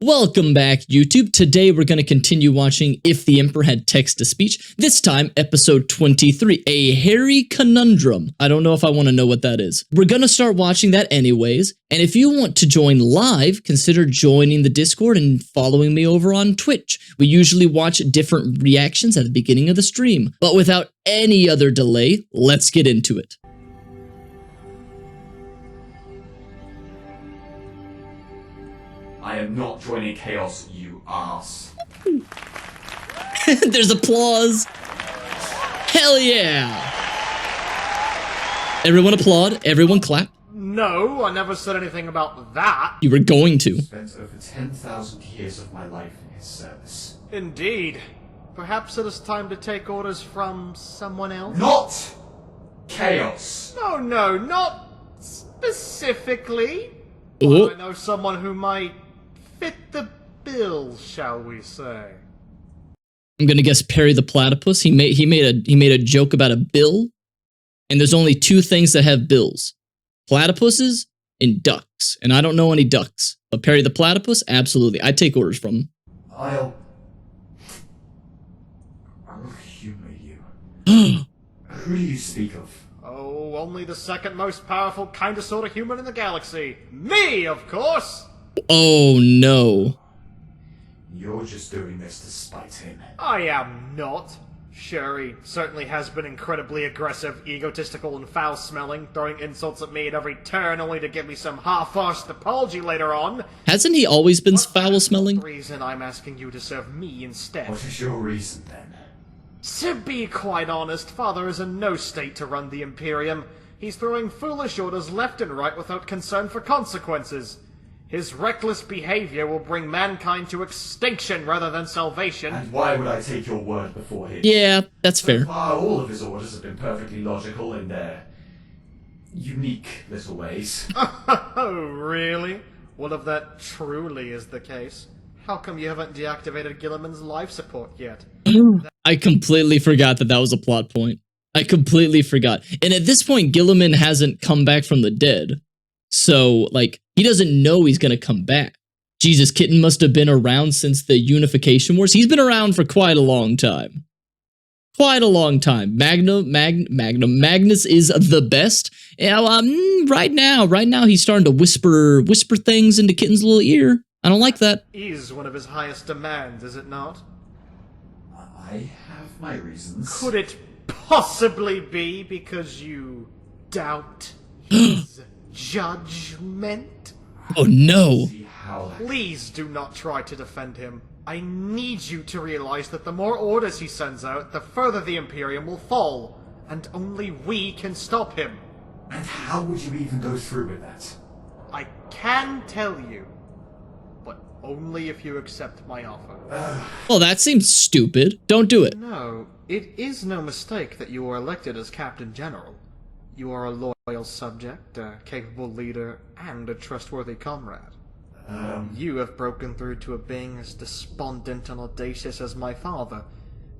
Welcome back, YouTube. Today we're going to continue watching If the Emperor Had Text-to-Speech. This time, episode 23, a Hairy Conundrum. I don't know if I want to know what that is. We're going to start watching that anyways, and if you want to join live, consider joining the Discord and following me over on Twitch. We usually watch different reactions at the beginning of the stream. But without any other delay, let's get into it. I am not joining chaos, you ass. There's applause. Hell yeah. Everyone applaud. Everyone clap. No, I never said anything about that. You were going to. Spent over 10,000 years of my life in his service. Indeed. Perhaps it is time to take orders from someone else? Not chaos. No, not specifically. Oh. But I know someone who might fit the bill, shall we say. I'm gonna guess Perry the Platypus. He made a joke about a bill, and there's only two things that have bills: platypuses and ducks. And I don't know any ducks, but Perry the Platypus, absolutely. I take orders from him. I'll humor you. Who do you speak of? Oh, only the second most powerful kind of sort of human in the galaxy. Me, of course! Oh no. You're just doing this to spite him. I am not. Sure, he certainly has been incredibly aggressive, egotistical, and foul-smelling, throwing insults at me at every turn only to give me some half-arsed apology later on. Hasn't he always been foul-smelling? The reason I'm asking you to serve me instead. What is your reason, then? To be quite honest, Father is in no state to run the Imperium. He's throwing foolish orders left and right without concern for consequences. His reckless behavior will bring mankind to extinction rather than salvation. And why would I take your word before his? Yeah, that's fair. So far, all of his orders have been perfectly logical in their unique little ways. Oh, really? What if that truly is the case? How come you haven't deactivated Gilliman's life support yet? I completely forgot that was a plot point. I completely forgot. And at this point, Gilliman hasn't come back from the dead. So, like, he doesn't know he's gonna come back. Jesus, Kitten must have been around since the Unification Wars. He's been around for quite a long time. Quite a long time. Magnus is the best. Right now he's starting to whisper things into Kitten's little ear. I don't like that. Is one of his highest demands, is it not? I have my reasons. Could it possibly be because you doubt his judgment? Oh no. See how that... Please do not try to defend him. I need you to realize that the more orders he sends out, the further the Imperium will fall, and only we can stop him. And how would you even go through with that? I can tell you, but only if you accept my offer. Well, that seems stupid. Don't do it. No, it is no mistake that you were elected as Captain General. You are a loyal subject, a capable leader, and a trustworthy comrade. You have broken through to a being as despondent and audacious as my father.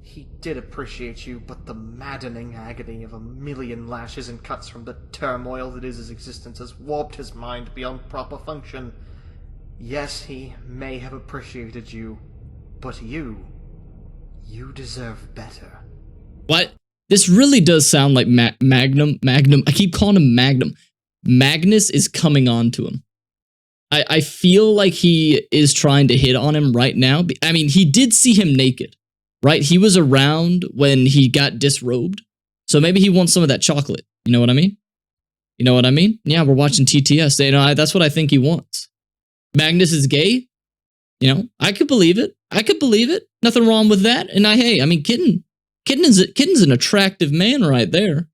He did appreciate you, but the maddening agony of a million lashes and cuts from the turmoil that is his existence has warped his mind beyond proper function. Yes, he may have appreciated you, but you deserve better. What? This really does sound like Magnum. I keep calling him Magnum. Magnus is coming on to him. I feel like he is trying to hit on him right now. I mean, he did see him naked, right? He was around when he got disrobed. So maybe he wants some of that chocolate. You know what I mean? You know what I mean? Yeah, we're watching TTS. You know, that's what I think he wants. Magnus is gay. You know, I could believe it. I could believe it. Nothing wrong with that. And I mean, Kitten's an attractive man right there.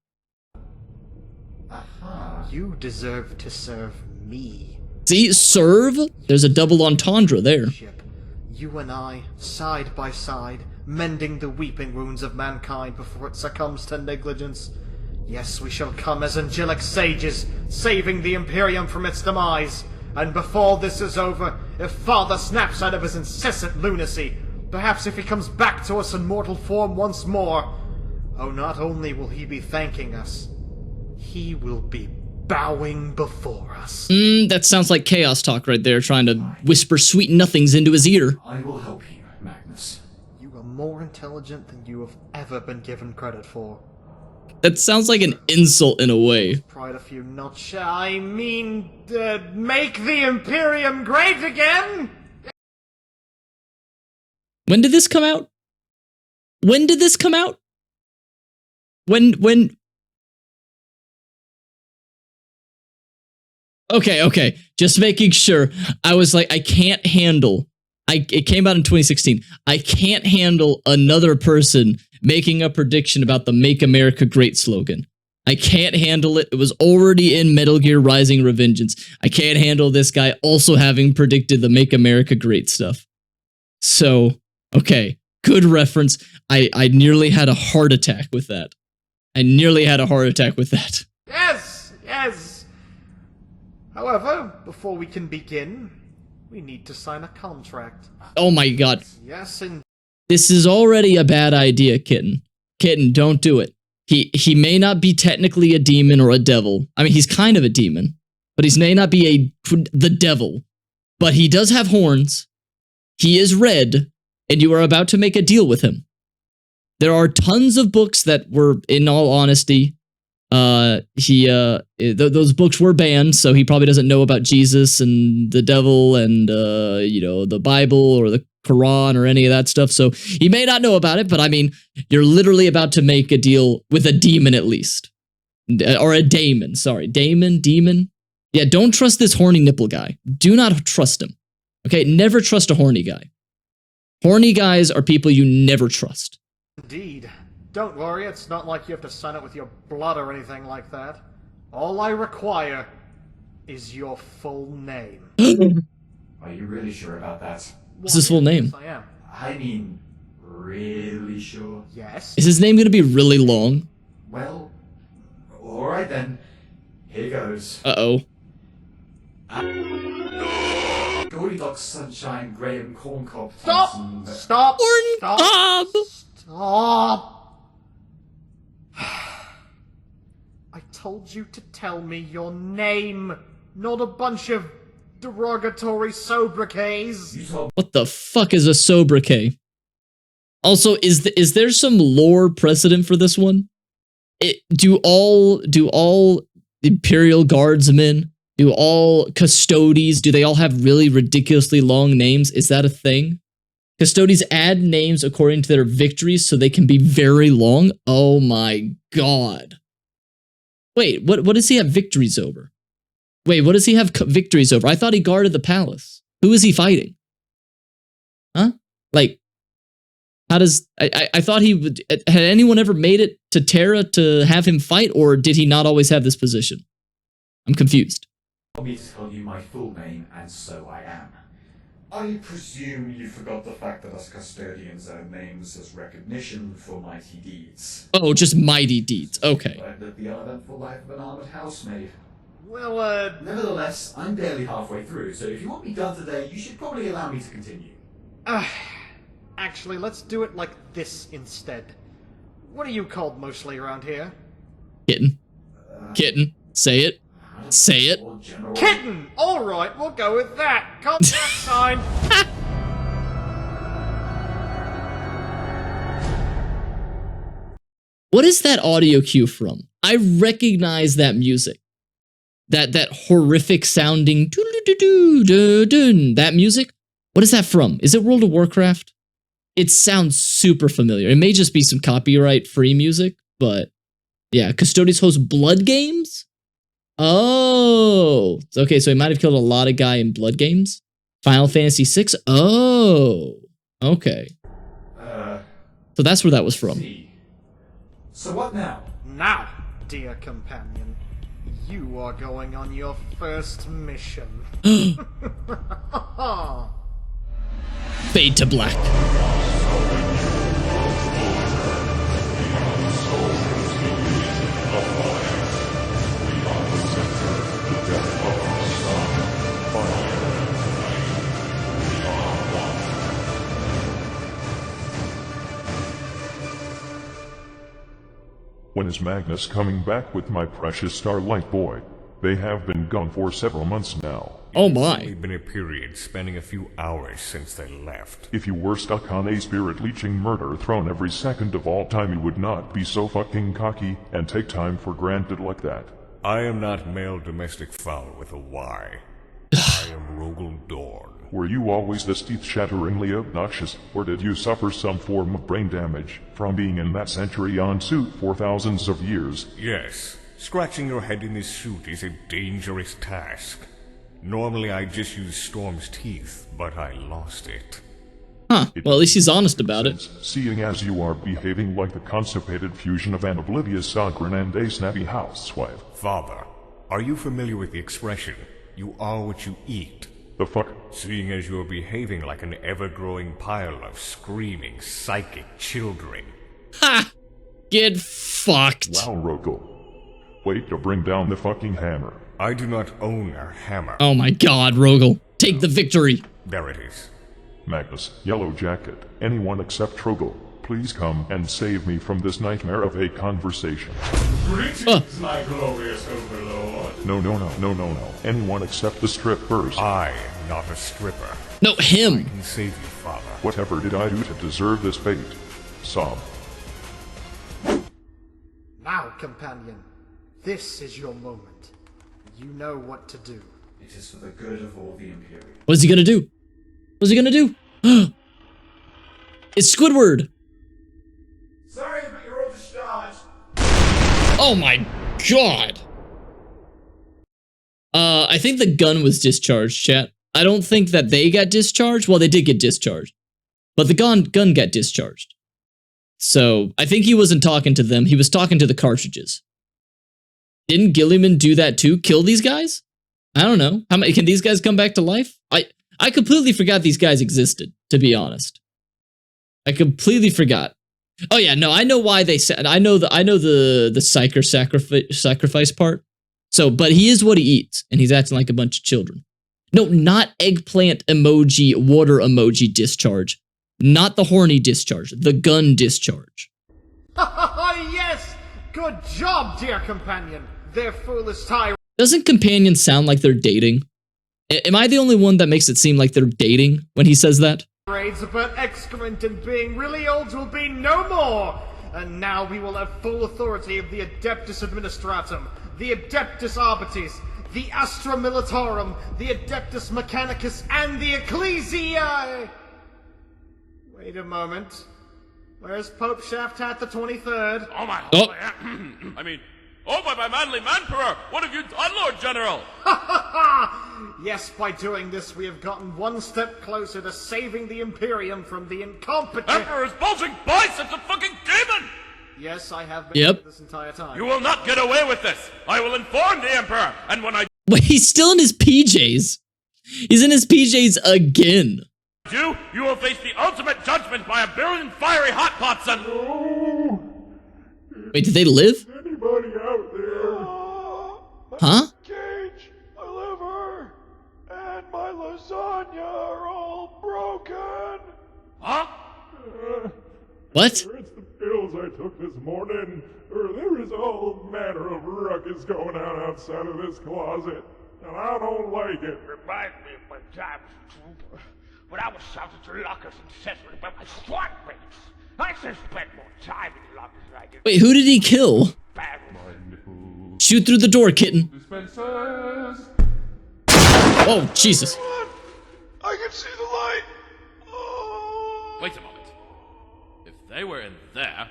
You deserve to serve me. See, serve? There's a double entendre there. You and I, side by side, mending the weeping wounds of mankind before it succumbs to negligence. Yes, we shall come as angelic sages, saving the Imperium from its demise. And before this is over, if Father snaps out of his incessant lunacy, perhaps if he comes back to us in mortal form once more, oh, not only will he be thanking us, he will be bowing before us. That sounds like chaos talk right there, trying to whisper sweet nothings into his ear. I will help you, Magnus. You are more intelligent than you have ever been given credit for. That sounds like an insult in a way. Pride a few notch. I mean, make the Imperium great again? When did this come out? When did this come out? When? Okay. Just making sure. I was like, I can't handle. It came out in 2016. I can't handle another person making a prediction about the Make America Great slogan. I can't handle it. It was already in Metal Gear Rising: Revengeance. I can't handle this guy also having predicted the Make America Great stuff. So, okay, good reference. I nearly had a heart attack with that. Yes. However, before we can begin, we need to sign a contract. Oh my god. Yes, and This is already a bad idea, Kitten. Kitten, don't do it. He may not be technically a demon or a devil. I mean, he's kind of a demon, but he may not be the devil. But he does have horns. He is red, and you are about to make a deal with him. There are tons of books that were, in all honesty, those books were banned, so he probably doesn't know about Jesus and the devil and, the Bible or the Quran or any of that stuff, so he may not know about it, but I mean, you're literally about to make a deal with a demon at least. Or a daemon, sorry. Demon? Yeah, don't trust this horny nipple guy. Do not trust him. Okay, never trust a horny guy. Horny guys are people you never trust. indeed. Don't worry, it's not like you have to sign it with your blood or anything like that. All I require is your full name. Are you really sure about that? What's his full name? Yes, I am. I mean, really sure? Yes? Is his name gonna be really long? Well, alright then. Here goes. Uh-oh. Goldilocks, Sunshine, Graham, Corncob, Stop! Thompson... Stop! Corn Stop! Cob! Stop! I told you to tell me your name, not a bunch of derogatory sobriquets. You told What the fuck is a sobriquet? Also, is there some lore precedent for this one? Do all Imperial Guardsmen, do all Custodies, do they all have really ridiculously long names? Is that a thing? Custodies add names according to their victories so they can be very long? Oh my god. Wait, what does he have victories over? Wait, what does he have victories over? I thought he guarded the palace. Who is he fighting? Huh? Like, how does... I thought he would... Had anyone ever made it to Terra to have him fight, or did he not always have this position? I'm confused. me to tell you my full name, and so I am. I presume you forgot the fact that us custodians earn names as recognition for mighty deeds. Oh, just mighty deeds. Okay. I lived the uneventful life of an armored housemaid. Well, Nevertheless, I'm barely halfway through, so if you want me done today, you should probably allow me to continue. actually, let's do it like this instead. What are you called mostly around here? Kitten. Kitten. Say it. Say it. Or General... Kitten! Alright, we'll go with that. Contact sign. What is that audio cue from? I recognize that music. That horrific sounding that music. What is that from? Is it World of Warcraft? It sounds super familiar. It may just be some copyright free music, but yeah, Custodians host Blood Games? Oh, okay, so he might have killed a lot of guy in Blood Games. Final Fantasy VI? Oh, okay. So that's where that was from. See. So what now? Now, dear companion, you are going on your first mission. Fade to black. When is Magnus coming back with my precious Starlight boy? They have been gone for several months now. Oh It's my. only been a period spanning a few hours since they left. If you were stuck on a spirit-leeching murder throne every second of all time, you would not be so fucking cocky and take time for granted like that. I am not male domestic fowl with a Y. I am Rogel Dorn. Were you always this teeth-shatteringly obnoxious, or did you suffer some form of brain damage from being in that centurion suit for thousands of years? Yes, scratching your head in this suit is a dangerous task. Normally I just use Storm's teeth, but I lost it. Huh. Well, at least he's honest about it. Seeing as you are behaving like the constipated fusion of an oblivious sovereign and a snappy housewife. Father, are you familiar with the expression, you are what you eat? The fuck? Seeing as you are behaving like an ever-growing pile of screaming, psychic children. Ha! Get fucked. Wow, Rogel. Wait to bring down the fucking hammer. I do not own a hammer. Oh my god, Rogel. Take the victory. There it is. Magnus, Yellow Jacket, anyone except Trogel, please come and save me from this nightmare of a conversation. Greetings, my glorious overlord. No. Anyone except the strippers. I am not a stripper. No, him. I can save you, Father. Whatever did I do to deserve this fate? Sob. Now, companion, this is your moment. You know what to do. It is for the good of all the Imperium. What's he gonna do? What's he gonna do? It's Squidward. Sorry, but you're all discharged. Oh my god. I think the gun was discharged, chat. I don't think that they got discharged. Well, they did get discharged. But the gun got discharged. So, I think he wasn't talking to them. He was talking to the cartridges. Didn't Gilliman do that too? Kill these guys? I don't know. How many, can these guys come back to life? I completely forgot these guys existed, to be honest. I completely forgot. Oh yeah, no, I know why they said. I know the psyker sacrifice part. So, but he is what he eats, and he's acting like a bunch of children. No, not eggplant emoji, water emoji discharge. Not the horny discharge, the gun discharge. Yes! Good job, dear companion. Their foolish tirade Doesn't companion sound like they're dating? Am I the only one that makes it seem like they're dating when he says that? about excrement and being really old will be no more! And now we will have full authority of the Adeptus Administratum, the Adeptus Arbitis, the Astra Militarum, the Adeptus Mechanicus, and the Ecclesiae! Wait a moment. Where's Pope Shafthat the 23rd? Oh my! Oh. I mean, oh my manly manperer! What have you done, Lord General? Yes, by doing this, we have gotten one step closer to saving the Imperium from the incompetent. Emperor's bulging biceps a fucking demon! Yes, I have been this entire time. You will not get away with this. I will inform the Emperor, and when I Wait, he's still in his PJs. He's in his PJs again. do, you will face the ultimate judgment by a billion fiery hot pots and. Wait, did they live? Anybody out there? Huh? Cage, my liver, and my lasagna are all broken. Huh? What? It's the pills I took this morning. There is all manner of ruckus going on outside of this closet, and I don't like it. Reminds me of my time as a trooper, when I was shouted to lockers incessantly by my SWAT mates. I should spend more time in lockers than I did. Wait, who did he kill? Bad. Shoot through the door, kitten. Dispensers. Oh, Jesus. I can see the light. Oh. Wait a moment. If they were in there,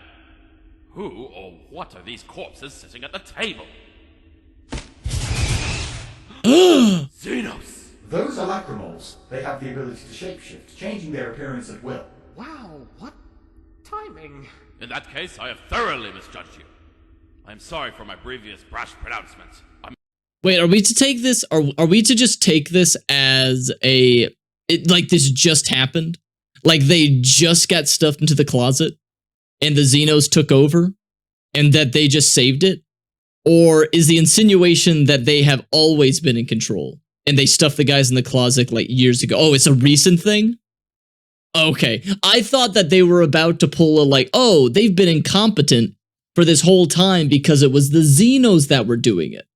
who or what are these corpses sitting at the table? Xenos! Those are lacrimals. They have the ability to shapeshift, changing their appearance at will. Wow, what timing? In that case, I have thoroughly misjudged you. I am sorry for my previous brash pronouncements. Wait, are we to take this? Are we to just take this as like this just happened? Like they just got stuffed into the closet and the Xenos took over and that they just saved it? Or is the insinuation that they have always been in control and they stuffed the guys in the closet like years ago? Oh, it's a recent thing? Okay. I thought that they were about to pull a like, oh, they've been incompetent for this whole time because it was the Xenos that were doing it.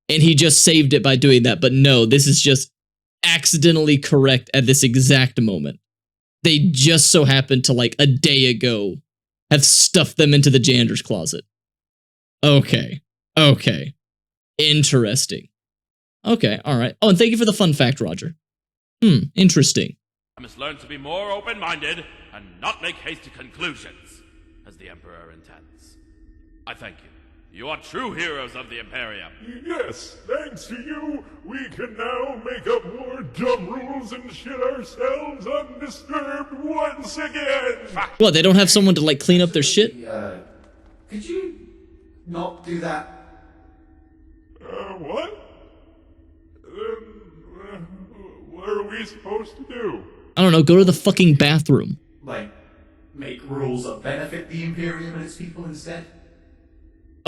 and he just saved it by doing that. But no, this is just accidentally correct at this exact moment. They just so happened to, like, a day ago have stuffed them into the janitor's closet. Okay. Interesting. Okay, alright. Oh, and thank you for the fun fact, Roger. Interesting. I must learn to be more open-minded and not make hasty conclusions, as the Emperor intends. I thank you. You are true heroes of the Imperium. Yes, thanks to you, we can now make up more dumb rules and shit ourselves undisturbed once again. What, they don't have someone to, like, clean up their shit? Could you not do that? What? What are we supposed to do? I don't know, go to the fucking bathroom. Like, make rules that benefit the Imperium and its people instead?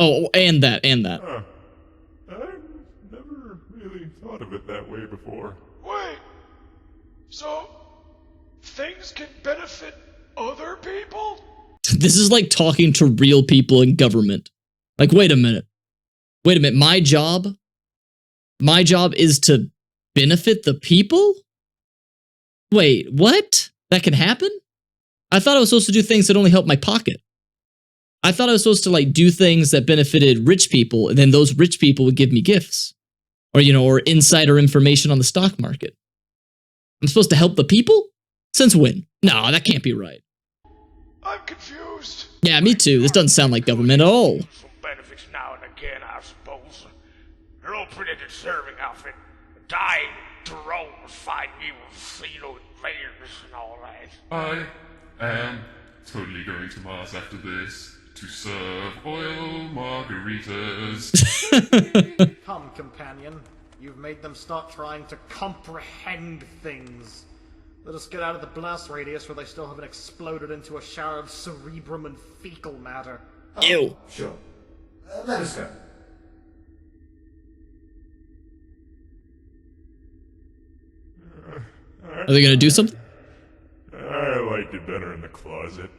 Oh, and that. Huh. I've never really thought of it that way before. Wait, so things can benefit other people? This is like talking to real people in government. Like, wait a minute, my job is to benefit the people? Wait, what? That can happen? I thought I was supposed to do things that only help my pocket. I thought I was supposed to, like, do things that benefited rich people, and then those rich people would give me gifts. Or, you know, or insider information on the stock market. I'm supposed to help the people? Since when? No, that can't be right. I'm confused. Yeah, me too. This doesn't sound like government at all. Some benefits now and again, I suppose. They're all pretty deserving of it. Dying drones fighting evil Philo invaders and all that. I am totally going to Mars after this to serve oil margaritas. Come, companion. You've made them start trying to comprehend things. Let us get out of the blast radius where they still haven't exploded into a shower of cerebrum and fecal matter. Ew. Sure. Let us go. Are they gonna do something? I liked it better in the closet.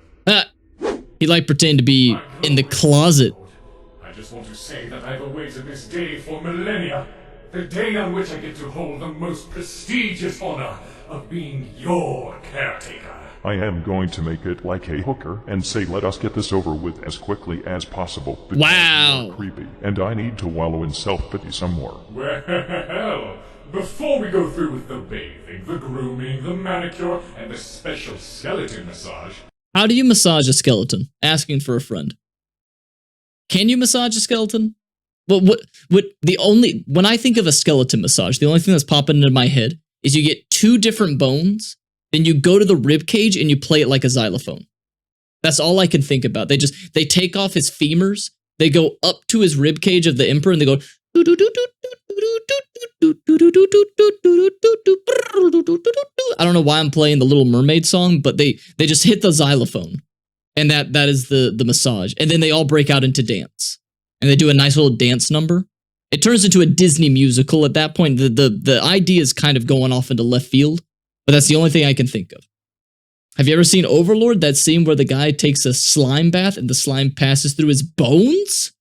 He like pretend to be in the closet. I just want to say that I've awaited this day for millennia. The day on which I get to hold the most prestigious honor of being your caretaker. I am going to make it like a hooker and say let us get this over with as quickly as possible. Wow. You are creepy, and I need to wallow in self-pity some more. Well, before we go through with the bathing, the grooming, the manicure, and the special skeleton massage... How do you massage a skeleton? Asking for a friend. Can you massage a skeleton? Well, when I think of a skeleton massage, the only thing that's popping into my head is you get two different bones, then you go to the rib cage and you play it like a xylophone. That's all I can think about. They take off his femurs, they go up to his rib cage of the emperor, and they go. I don't know why I'm playing the Little Mermaid song, but they just hit the xylophone, and that is the massage, and then they all break out into dance, and they do a nice little dance number. It turns into a Disney musical at that point. The idea is kind of going off into left field, but that's the only thing I can think of. Have you ever seen Overlord? That scene where the guy takes a slime bath and the slime passes through his bones?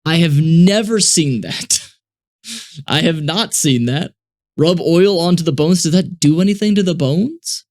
I have never seen that. I have not seen that. Rub oil onto the bones. Does that do anything to the bones?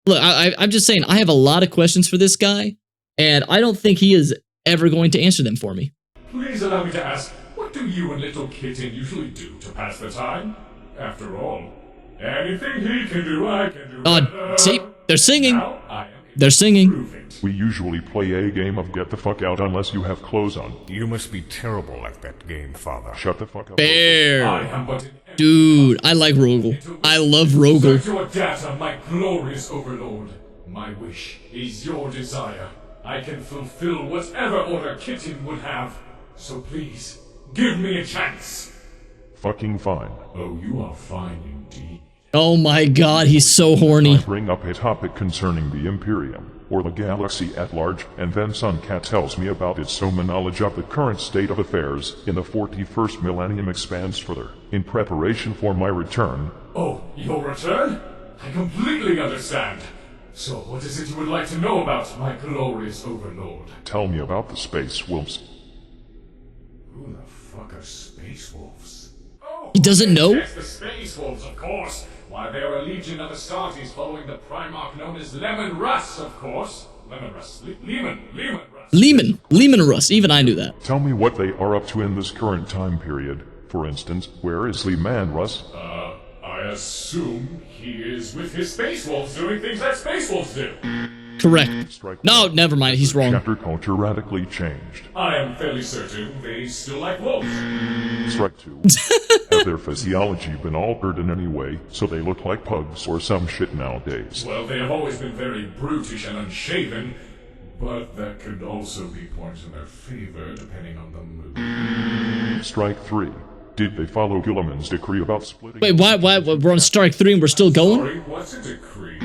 Look, I'm just saying, I have a lot of questions for this guy, and I don't think he is ever going to answer them for me. Please allow me to ask, what do you and little Kitten usually do to pass the time? After all, anything he can do, I can do better. See, they're singing. Now, I am They're singing. We usually play a game of get the fuck out unless you have clothes on. You must be terrible at that game, Father. Shut the fuck up. Bear. I am but an Dude, I like Rogel. I love Rogel. to adapt on my glorious overlord. My wish is your desire. I can fulfill whatever order Kitten would have. So please, give me a chance. Fucking fine. Oh, you are fine indeed. Oh my god, he's so horny. Bring up a topic concerning the Imperium, or the galaxy at large, and then Suncat tells me about its soma knowledge of the current state of affairs in the 41st millennium expands further, in preparation for my return. Oh, your return? I completely understand. So what is it you would like to know about, my glorious overlord? Tell me about the space wolves. Who the fuck fuck are space wolves? Oh, He doesn't know? Yes, the space wolves, of course. Why, they are a legion of Astartes following the Primarch known as Lemon Russ, of course. Lemon Russ. Lehman Russ. Lehman Russ. Even I knew that. Tell me what they are up to in this current time period. For instance, where is Lehman Russ? I assume he is with his space wolves doing things that space wolves do. Correct. Strike No, one. never mind. He's wrong. Chapter culture radically changed. I am fairly certain they still like wolves. Strike two. Have their physiology been altered in any way so they look like pugs or some shit nowadays? Well, they have always been very brutish and unshaven, but that could also be points in their favor depending on the mood. Strike three. Did they follow Gilliman's decree about splitting? Wait, why? We're on strike 3 and we're still going? Sorry, what's a decree?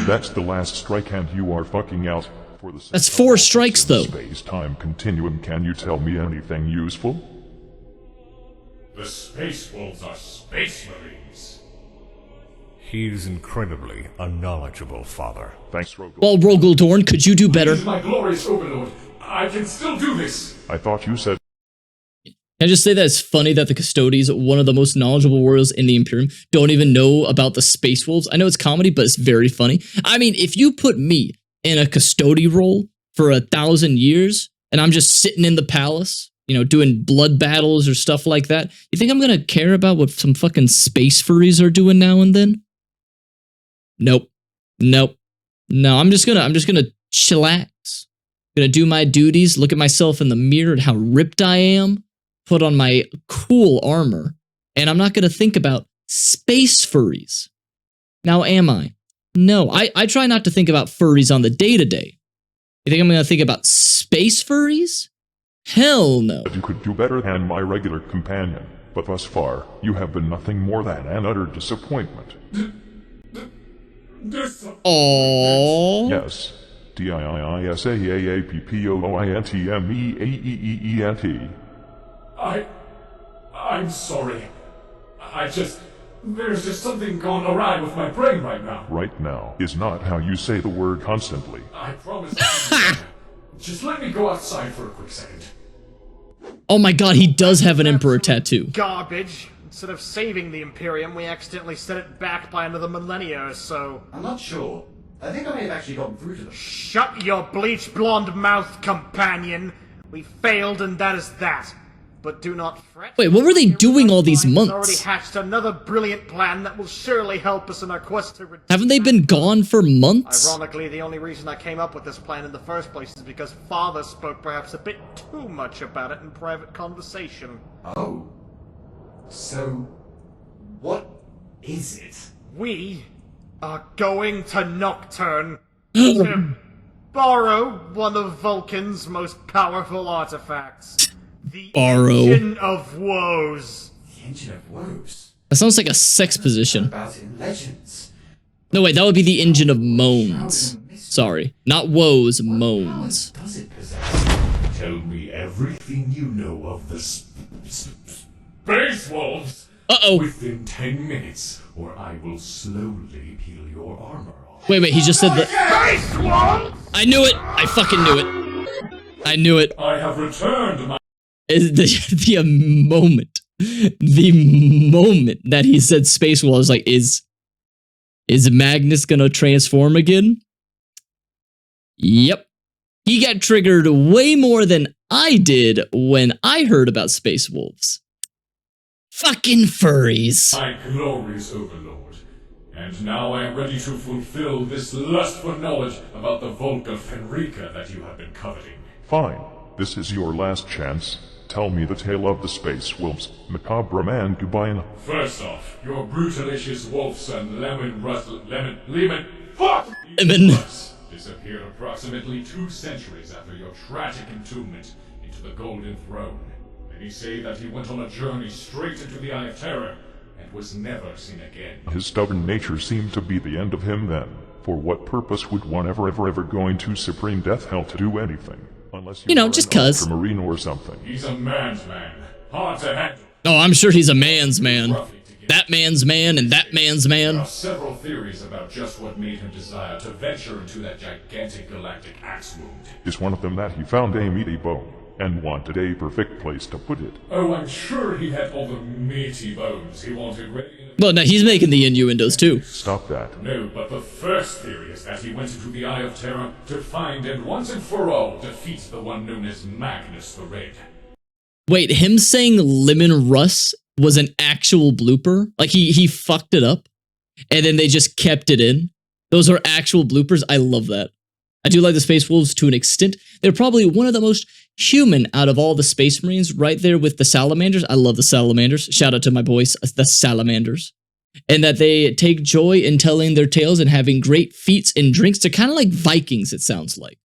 That's the last strike and you are fucking out. For the That's 4 strikes, though. Space-time continuum, can you tell me anything useful? The space wolves are space marines. He's incredibly unknowledgeable, Father. Thanks, Rogel. Well, Rogaldorn, could you do better? My glorious overlord, I can still do this. I thought you said... Can I just say that it's funny that the Custodies, one of the most knowledgeable warriors in the Imperium, don't even know about the Space Wolves? I know it's comedy, but it's very funny. I mean, if you put me in a Custody role for 1,000 years, and I'm just sitting in the palace, you know, doing blood battles or stuff like that, you think I'm gonna care about what some fucking space furries are doing now and then? Nope. No, I'm just gonna chillax. Gonna do my duties, look at myself in the mirror and how ripped I am, put on my cool armor, and I'm not gonna think about space furries. Now, am I? No, I try not to think about furries on the day-to-day. You think I'm gonna think about space furries? Hell no. You could do better than my regular companion, but thus far, you have been nothing more than an utter disappointment. Aww. Yes. DIIISAAAPPOINTMEAEEENT. I'm sorry. There's just something gone awry with my brain right now. Right now is not how you say the word constantly. I promise. Just let me go outside for a quick second. Oh my god, he does have an Emperor tattoo. Garbage. Instead of saving the Imperium, we accidentally set it back by another millennia or so. I'm not sure. I think I may have actually gotten through to them. Shut your bleach blonde mouth, companion. We failed, and that is that. But do not fret. Wait, what were they doing all these Already months? hatched another brilliant plan that will surely help us in our quest to redeem. Haven't they been gone for months? Ironically, the only reason I came up with this plan in the first place is because Father spoke perhaps a bit too much about it in private conversation. Oh. So, what is it? We are going to Nocturne to borrow one of Vulcan's most powerful artifacts. The Engine of Woes. The Engine of Woes? That sounds like a sex position. About it in Legends. No, wait, that would be the Engine of Moans. Sorry. Not woes, moans. What does it possess? Tell me everything you know of the space wolves. Uh-oh. Within 10 minutes, or I will slowly peel your armor off. Wait, he just said that. Space wolves! I knew it! I fucking knew it. I knew it. I have returned my... The moment that he said space wall, I was like, is Magnus gonna transform again? Yep. He got triggered way more than I did when I heard about space wolves. Fucking furries. My glorious overlord. And now I am ready to fulfill this lust for knowledge about the Volk of Fenrica that you have been coveting. Fine. This is your last chance. Tell me the tale of the space wolves, macabre man Gubine. First off, your brutalicious wolf son Lemon disappeared approximately 2 centuries after your tragic entombment into the Golden Throne. Many say that he went on a journey straight into the Eye of Terror and was never seen again. His stubborn nature seemed to be the end of him then. For what purpose would one ever go into Supreme Death Hell to do anything? Unless you know, just cuz. Marine or something. He's a man's man. Hard to handle. Oh, I'm sure he's a man's man. That man's man and that man's man. There are several theories about just what made him desire to venture into that gigantic galactic axe wound. Is one of them that he found a meaty bone? and wanted a perfect place to put it. Oh, I'm sure he had all the meaty bones he wanted ready. Well, now he's making the innuendos too. Stop that. No, but the first theory is that he went into the Eye of Terror to find and once and for all defeat the one known as Magnus the Red. Wait, him saying Lemon Russ was an actual blooper? Like he fucked it up and then they just kept it in? Those are actual bloopers? I love that. I do like the Space Wolves to an extent. They're probably one of the most human out of all the Space Marines, right there with the Salamanders. I love the Salamanders. Shout out to my boys, the Salamanders. And that they take joy in telling their tales and having great feats and drinks. They're kind of like Vikings, it sounds like.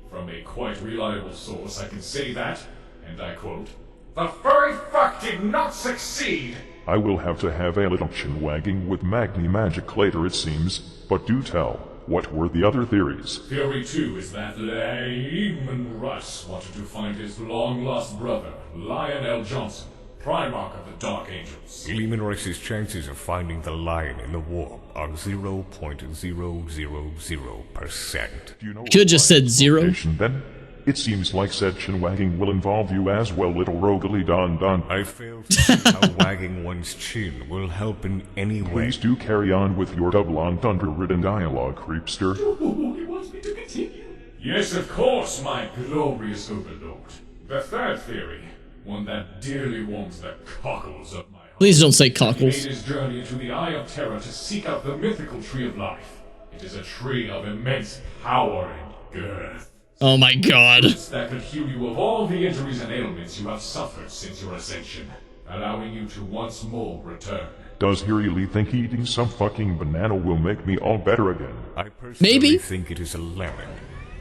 From a quite reliable source, I can say that, and I quote, "The furry fuck did not succeed." I will have to have a little chin-wagging with Magni Magic later, it seems, but do tell. What were the other theories? Theory 2 is that Lemon Russ wanted to find his long-lost brother, Lionel Johnson, Primarch of the Dark Angels. Lemon Russ's chances of finding the lion in the warp are 0.000%. Do you know Could just said zero. location, then? It seems like said chin-wagging will involve you as well, little roguely don. I fail to see how wagging one's chin will help in any way. Please do carry on with your double entendre-ridden dialogue, creepster. Oh, he wants me to continue? Yes, of course, my glorious overlord. The third theory, one that dearly warms the cockles of my heart. Please don't say He cockles. made his journey into the Eye of Terror to seek out the mythical Tree of Life. It is a tree of immense power and girth. Oh my god. That could heal you of all the injuries and ailments you have suffered since your ascension, allowing you to once more return. Does he really think eating some fucking banana will make me all better again? I personally Maybe. think it is a lemon.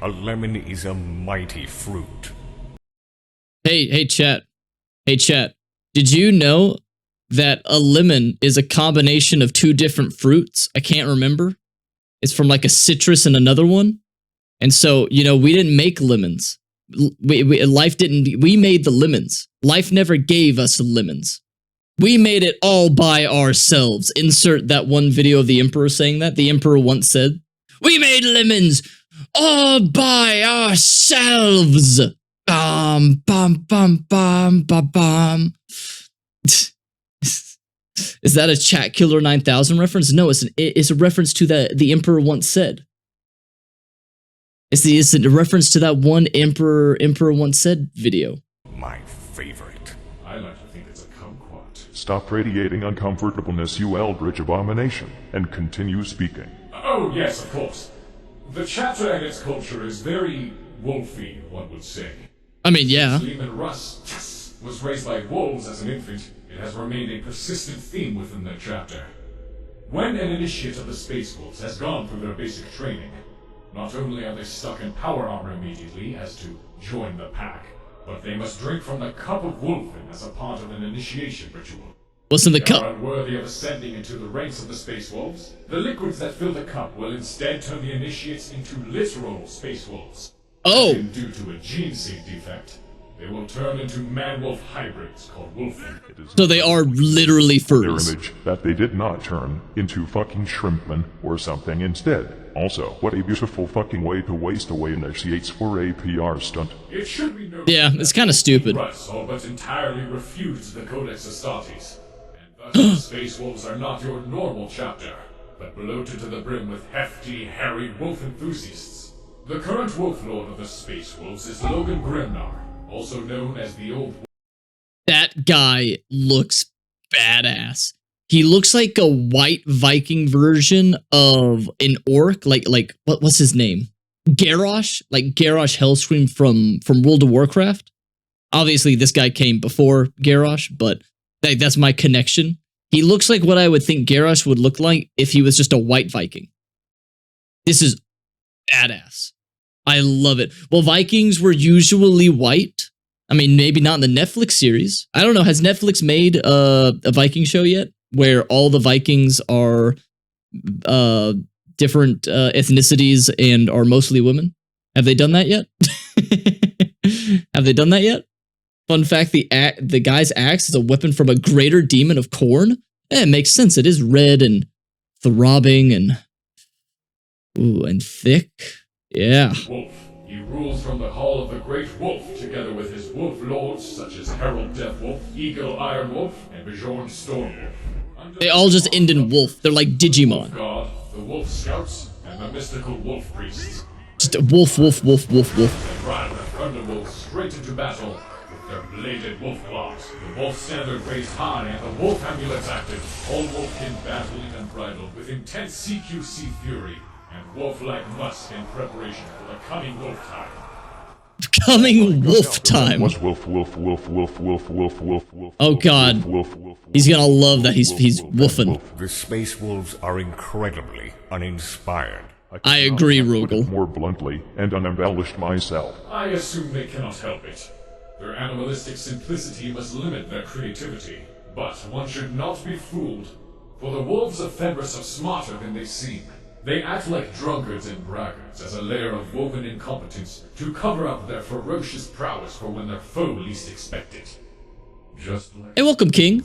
A lemon is a mighty fruit. Hey chat. Hey chat. Did you know that a lemon is a combination of two different fruits? I can't remember. It's from like a citrus and another one. And so, you know, we didn't make lemons. Life didn't. We made the lemons. Life never gave us lemons. We made it all by ourselves. Insert that one video of the Emperor saying that. The Emperor once said, "We made lemons all by ourselves." Bum, bum, bum, bum, bum, bum. Is that a Chat Killer 9000 reference? No, it's a reference to the Emperor once said. It's a reference to that one Emperor once said video. My favorite. I like to think it's a kumquat. Stop radiating uncomfortableness, you eldritch abomination, and continue speaking. Oh, yes, of course. The chapter and its culture is very wolfy, one would say. I mean, yeah. Since Lemon Russ was raised by wolves as an infant, it has remained a persistent theme within the chapter. When an initiate of the Space Wolves has gone through their basic training, not only are they stuck in power armor immediately as to join the pack, but they must drink from the cup of Wolfen as a part of an initiation ritual. What's in the They cup? are unworthy of ascending into the ranks of the Space Wolves. The liquids that fill the cup will instead turn the initiates into literal Space Wolves. Oh. And due to a gene seed defect, they will turn into man-wolf hybrids called Wolfen. So they are literally Their furries. image that they did not turn into fucking shrimpmen or something instead. Also, what a beautiful fucking way to waste away initiates for a PR stunt. It should be noted Yeah, it's kind of stupid. Russ all but entirely refused the Codex Astartes, and thus the Space Wolves are not your normal chapter, but bloated to the brim with hefty, hairy wolf enthusiasts. The current Wolf Lord of the Space Wolves is Logan Grimnar, also known as the Old Wolf. That guy looks badass. He looks like a white Viking version of an orc, like what's his name? Garrosh, like Garrosh Hellscream from World of Warcraft. Obviously, this guy came before Garrosh, but that's my connection. He looks like what I would think Garrosh would look like if he was just a white Viking. This is badass. I love it. Well, Vikings were usually white. I mean, maybe not in the Netflix series. I don't know. Has Netflix made a Viking show yet? Where all the Vikings are different ethnicities and are mostly women? Have they done that yet? Have they done that yet? Fun fact, the guy's axe is a weapon from a greater demon of corn. It makes sense. It is red and throbbing and thick. Yeah. Wolf, He rules from the Hall of the Great Wolf, together with his wolf lords such as Herald Deathwolf, Eagle Ironwolf, and Bjorn Stormwolf. They all just end in wolf. They're like Digimon. God, the Wolf Scouts, and the mystical Wolf Priests. Just wolf, wolf, wolf, wolf, wolf. They drive the Thunderwolves straight into battle with their bladed wolf claws. The wolf standard raised high and the wolf amulets active. All wolfkin battling and bridled with intense CQC fury and wolf-like musk in preparation for the coming wolf time. Coming wolf time. Oh god. He's gonna love that he's woofing. The Space Wolves are incredibly uninspired. I agree, Rogel. More bluntly and unembellished myself. I assume they cannot help it. Their animalistic simplicity must limit their creativity. But one should not be fooled, for the wolves of Fenris are smarter than they seem. They act like drunkards and braggarts as a layer of woven incompetence to cover up their ferocious prowess for when their foe least expect it. Just like hey, welcome, King.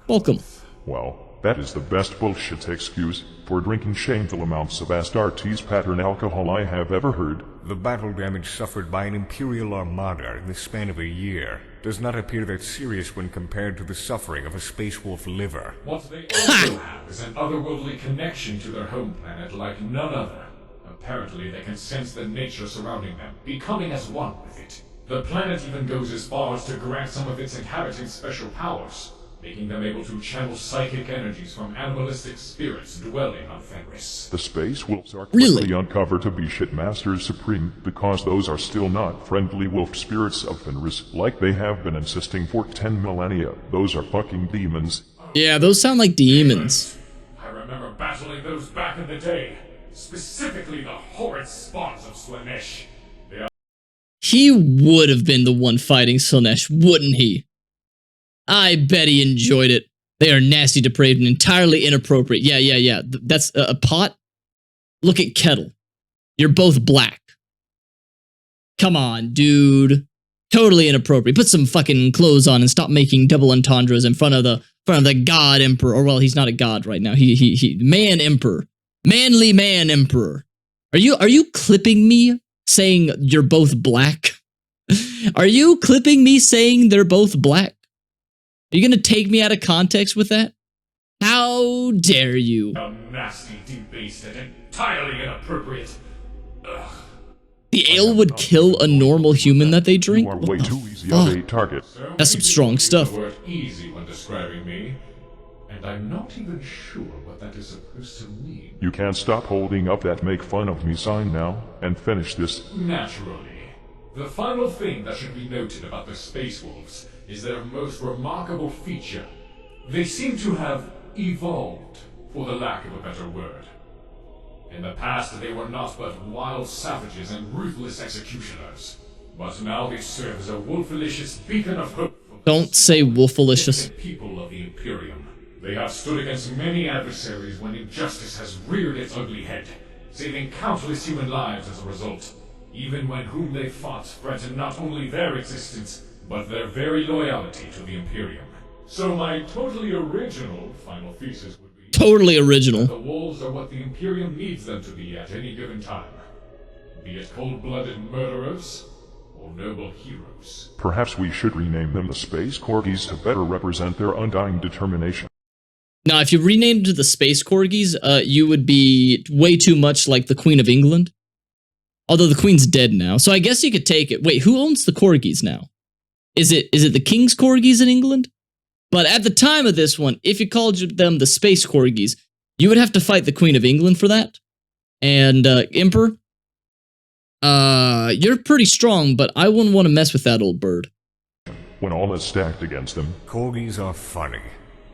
Welcome. Well, that is the best bullshit excuse for drinking shameful amounts of Astartes pattern alcohol I have ever heard. The battle damage suffered by an Imperial Armada in the span of a year does not appear that serious when compared to the suffering of a Space Wolf liver. What they also have is an otherworldly connection to their home planet like none other. Apparently they can sense the nature surrounding them, becoming as one with it. The planet even goes as far as to grant some of its inhabitants special powers, making them able to channel psychic energies from animalistic spirits dwelling on Fenris. The Space Wolves are quickly uncovered to be Shitmasters Supreme because those are still not friendly wolf spirits of Fenris like they have been insisting for 10 millennia. Those are fucking demons. Yeah, those sound like demons. I remember battling those back in the day, specifically the horrid spawns of Slaanesh. He would have been the one fighting Slaanesh, wouldn't he? I bet he enjoyed it. They are nasty, depraved, and entirely inappropriate. Yeah. That's a pot? Look at Kettle. You're both black. Come on, dude. Totally inappropriate. Put some fucking clothes on and stop making double entendres in front of the god emperor. Or well, he's not a god right now. He man emperor. Manly man emperor. Are you clipping me saying you're both black? Are you clipping me saying they're both black? Are you gonna take me out of context with that? How dare you? How nasty, debased, and entirely inappropriate. Ugh. The ale would kill a normal human that they drink? You are way too easy of a target. So that's some strong stuff. The word easy when describing me, and I'm not even sure what that is supposed to mean. You can't stop holding up that make fun of me sign now and finish this. Naturally. The final thing that should be noted about the Space Wolves is their most remarkable feature. They seem to have evolved, for the lack of a better word. In the past, they were not but wild savages and ruthless executioners. But now they serve as a wolfalicious beacon of hope for Don't say wolfalicious. people of the Imperium. They have stood against many adversaries when injustice has reared its ugly head, saving countless human lives as a result, even when whom they fought threatened not only their existence, but their very loyalty to the Imperium. So my totally original final thesis would be... Totally original. The wolves are what the Imperium needs them to be at any given time. Be it cold-blooded murderers, or noble heroes. Perhaps we should rename them the Space Corgis to better represent their undying determination. Now, if you renamed to the Space Corgis, you would be way too much like the Queen of England. Although the Queen's dead now, so I guess you could take it. Wait, who owns the Corgis now? Is it the King's Corgis in England? But at the time of this one, if you called them the Space Corgis, you would have to fight the Queen of England for that. And, Emperor, you're pretty strong, but I wouldn't want to mess with that old bird. When all is stacked against them. Corgis are funny.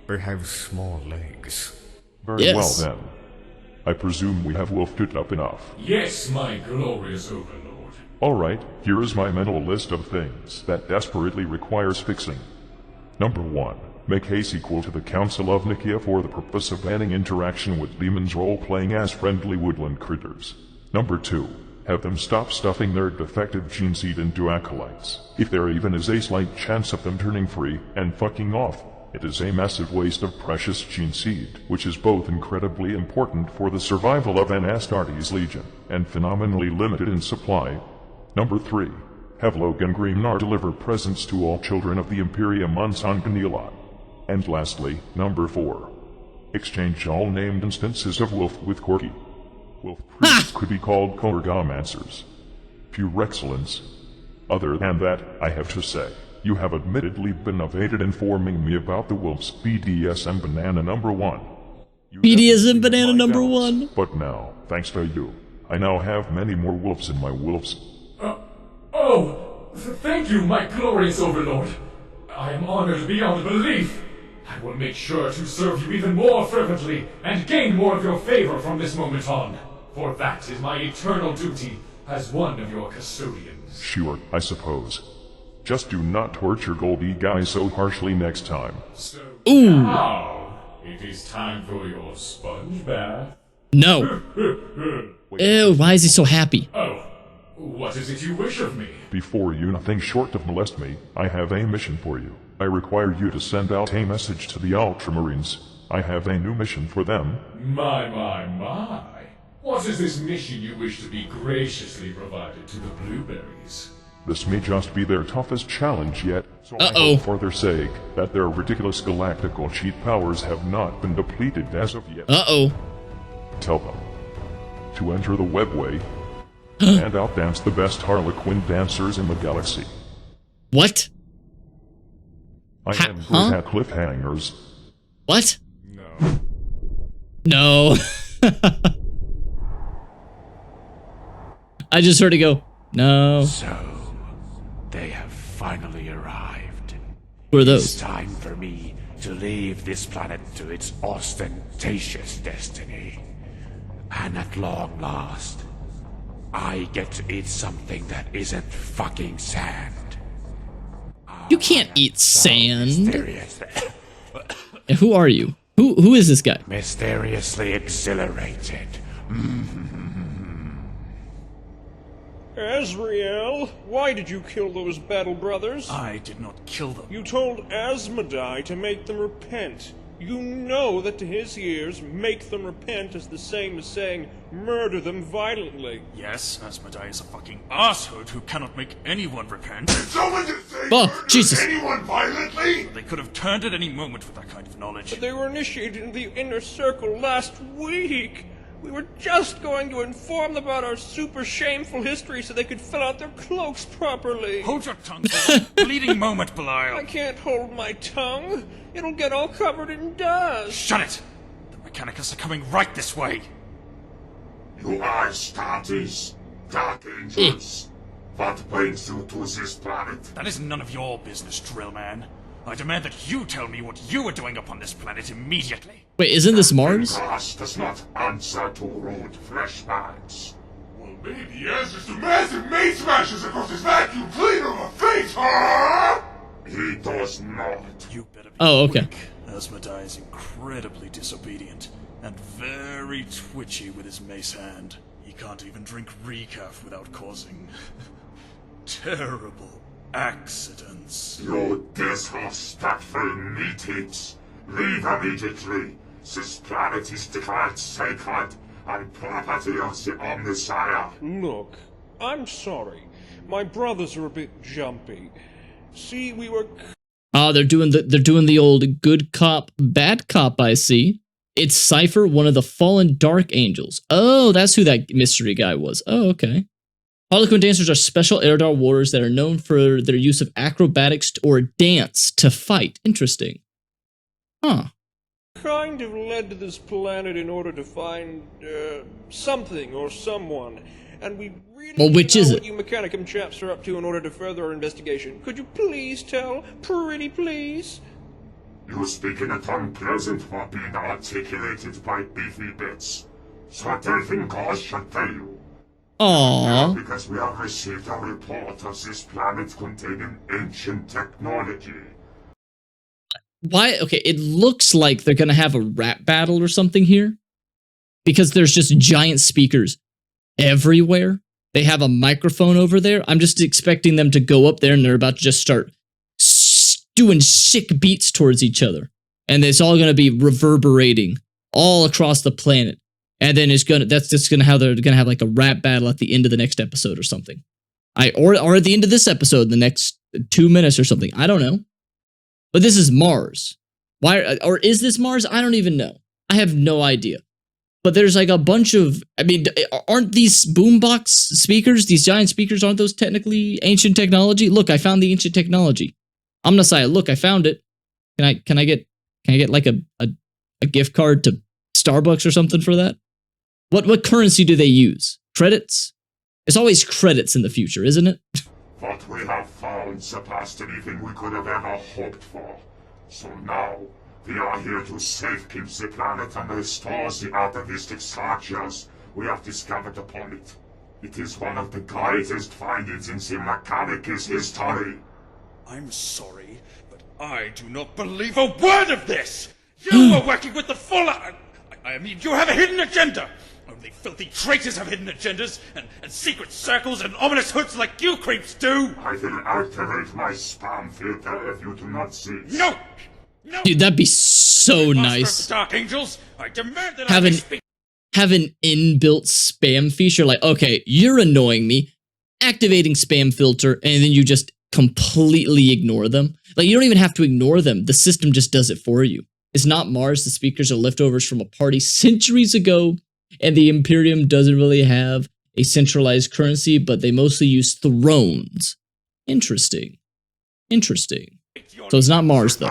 They have small legs. Very well then. I presume we have wolfed it up enough. Yes, my glorious overlord. Alright, here is my mental list of things that desperately requires fixing. Number 1. Make haste equal to the Council of Nicaea for the purpose of banning interaction with demons role-playing as friendly woodland critters. Number 2. Have them stop stuffing their defective gene seed into acolytes. If there even is a slight chance of them turning free and fucking off, it is a massive waste of precious gene seed, which is both incredibly important for the survival of an Astartes legion, and phenomenally limited in supply. Number 3. Have Logan Grimnar deliver presents to all children of the Imperium on Sanganila. And lastly, number 4. Exchange all named instances of Wolf with Corky. Wolf priests could be called Korgomancers. Pure excellence. Other than that, I have to say, you have admittedly been evaded informing me about the Wolf's BDSM Banana number 1. BDSM Banana number 1. But now, thanks to you, I now have many more wolves in my wolves. Thank you, my glorious overlord. I am honored beyond belief. I will make sure to serve you even more fervently and gain more of your favor from this moment on. For that is my eternal duty as one of your custodians. Sure, I suppose. Just do not torture Goldie Guy so harshly next time. So Ooh. now, it is time for your sponge bath. No. Ew, why is he so happy? Oh, what is it you wish of me? Before you nothing short of molest me, I have a mission for you. I require you to send out a message to the Ultramarines. I have a new mission for them. My. What is this mission you wish to be graciously provided to the blueberries? This may just be their toughest challenge yet, so I hope for their sake that their ridiculous galactical cheat powers have not been depleted as of yet. Tell them to enter the webway and outdance the best Harlequin dancers in the galaxy. What? I am good at cliffhangers. What? No. I just heard it go, no. So, they have finally arrived. Who are those? It's time for me to leave this planet to its ostentatious destiny. And at long last, I get to eat something that isn't fucking sand. You can't eat sand. Who are you? Who is this guy? Mysteriously exhilarated. Azrael, why did you kill those battle brothers? I did not kill them. You told Asmodai to make them repent. You know that to his ears, make them repent is the same as saying, murder them violently. Yes, Asmodai is a fucking asshood who cannot make anyone repent. Someone just say Jesus. anyone violently? They could have turned at any moment with that kind of knowledge. But they were initiated in the inner circle last week. We were just going to inform them about our super shameful history so they could fill out their cloaks properly. Hold your tongue for one bleeding moment, Belial. I can't hold my tongue. It'll get all covered in dust. Shut it! The Mechanicus are coming right this way. You are Astartes, Dark Angels. What brings you to this planet? That is none of your business, Drillman. I demand that you tell me what you are doing upon this planet immediately. Wait, isn't this Mars? Grass does not answer to rude flesh bands. Well, maybe he answers to massive maid smashes across his vacuum cleaner of a face, huh? He does not. You better be okay. quick. Asmodai is incredibly disobedient and very twitchy with his mace hand. He can't even drink recaf without causing terrible accidents. You disrespectful meat-eats. Leave immediately. This planet is declared sacred and property of the Omnisire. Look, I'm sorry. My brothers are a bit jumpy. See, we were... They're doing the old good cop, bad cop, I see. It's Cypher, one of the fallen Dark Angels. Oh, that's who that mystery guy was. Oh, okay. Harlequin dancers are special Eldar warriors that are known for their use of acrobatics or dance to fight. Interesting. Huh. kind of led to this planet in order to find, something or someone. And we really well, which know is what it? you Mechanicum chaps are up to in order to further our investigation. Could you please tell? Pretty please? You speak in a tongue pleasant for being articulated by beefy bits. So I think I should tell you. Aww. Because we have received a report of this planet containing ancient technology. Why? Okay, it looks like they're gonna have a rap battle or something here. Because there's just giant speakers everywhere. They have a microphone over there. I'm just expecting them to go up there and they're about to just start doing sick beats towards each other. And it's all gonna be reverberating all across the planet. And then that's just gonna how they're gonna have like a rap battle at the end of the next episode or something. Or at the end of this episode, the next 2 minutes or something. I don't know. But this is Mars. Why? Or is this Mars? I don't even know. I have no idea. But there's like a bunch of, I mean, aren't these boombox speakers, these giant speakers, aren't those technically ancient technology? Look, I found the ancient technology. I'm gonna say, look, I found it. Can I get like a gift card to Starbucks or something for that? What currency do they use? Credits? It's always credits in the future, isn't it? What we have found surpassed anything we could have ever hoped for. So now, we are here to safekeep the planet and restore the atavistic structures we have discovered upon it. It is one of the greatest findings in the Mechanicus history. I'm sorry, but I do not believe a word of this! You are working with the full... I mean, you have a hidden agenda! Only filthy traitors have hidden agendas, and secret circles and ominous hoods like you creeps do! I will activate my spam filter if you do not see. No! No! Dude, that'd be so nice. Dark Angels, I demand that have an inbuilt spam feature, like, okay, you're annoying me, activating spam filter, and then you just completely ignore them. Like, you don't even have to ignore them. The system just does it for you. It's not Mars. The speakers are leftovers from a party centuries ago, and the Imperium doesn't really have a centralized currency, but they mostly use thrones. Interesting. Interesting. So it's not Mars, though.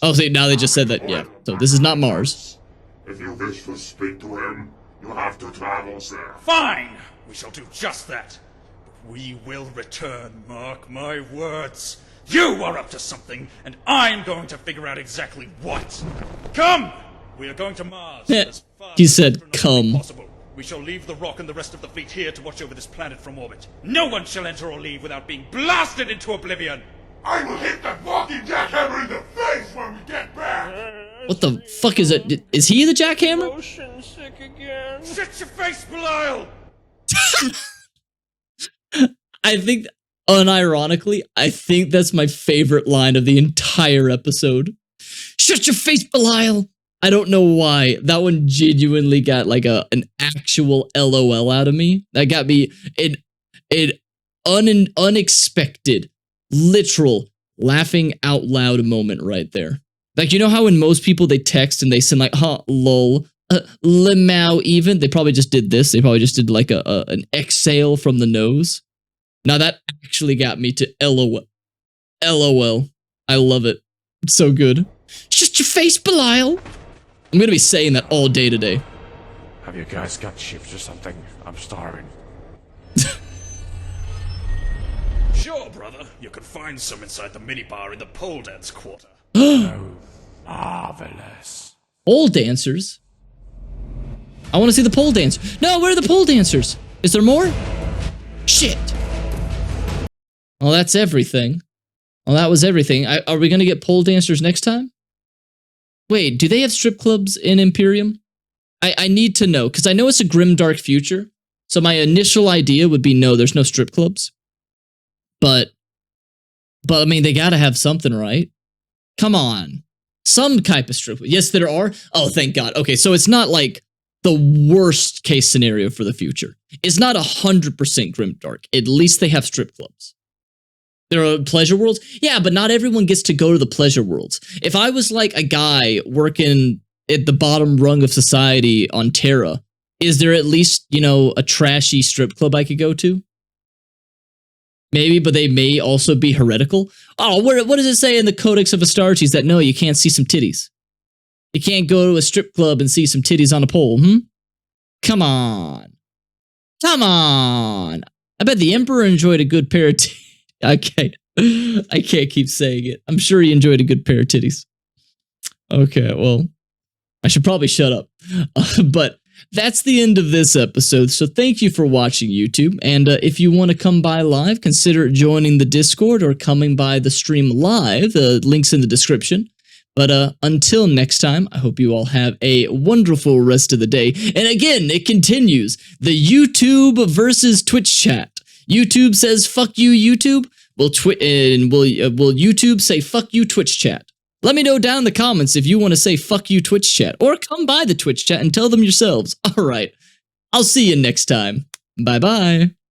Oh, see, now they just said that, yeah. So this is not Mars. If you wish to speak to him, you have to travel there. Fine! We shall do just that. But we will return, mark my words. You are up to something, and I'm going to figure out exactly what. Come! We are going to Mars. As far He said, come. Possible. We shall leave the Rock and the rest of the fleet here to watch over this planet from orbit. No one shall enter or leave without being blasted into oblivion. I will hit that walking jackhammer in the face when we get back! What the fuck is it? Is he the jackhammer? Motion sick again. Shut your face, Belial! I think, unironically, I think that's my favorite line of the entire episode. Shut your face, Belial! I don't know why. That one genuinely got like an actual LOL out of me. That got me an unexpected, literal, laughing out loud moment right there. Like, you know how when most people, they text and they send like, huh, lol, lemao even? They probably just did this. They probably just did like an exhale from the nose. Now that actually got me to LOL. LOL. I love it. It's so good. Shut your face, Belial! I'm gonna be saying that all day today. Have you guys got chips or something? I'm starving. Sure, brother. You can find some inside the minibar in the pole dance quarter. Oh, marvelous. Pole dancers? I want to see the pole dancers. No, where are the pole dancers? Is there more? Shit. Well, that's everything. Well, that was everything. Are we gonna get pole dancers next time? Wait, do they have strip clubs in Imperium? I need to know, because I know it's a grim, dark future. So my initial idea would be, no, there's no strip clubs. But I mean, they gotta have something, right? Come on. Some type of strip club. Yes, there are. Oh, thank God. Okay, so it's not like the worst case scenario for the future. It's not 100% grim, dark. At least they have strip clubs. There are pleasure worlds? Yeah, but not everyone gets to go to the pleasure worlds. If I was like a guy working at the bottom rung of society on Terra, is there at least, you know, a trashy strip club I could go to? Maybe, but they may also be heretical. Oh, what does it say in the Codex of Astartes that no, you can't see some titties? You can't go to a strip club and see some titties on a pole, Come on. Come on. I bet the Emperor enjoyed a good pair of titties. I can't keep saying it. I'm sure he enjoyed a good pair of titties. Okay, well, I should probably shut up. But that's the end of this episode, so thank you for watching, YouTube. And if you want to come by live, consider joining the Discord or coming by the stream live. The link's in the description. But until next time, I hope you all have a wonderful rest of the day. And again, it continues. The YouTube versus Twitch chat. YouTube says, fuck you, YouTube. Will YouTube say, fuck you, Twitch chat? Let me know down in the comments if you want to say, fuck you, Twitch chat. Or come by the Twitch chat and tell them yourselves. All right. I'll see you next time. Bye bye.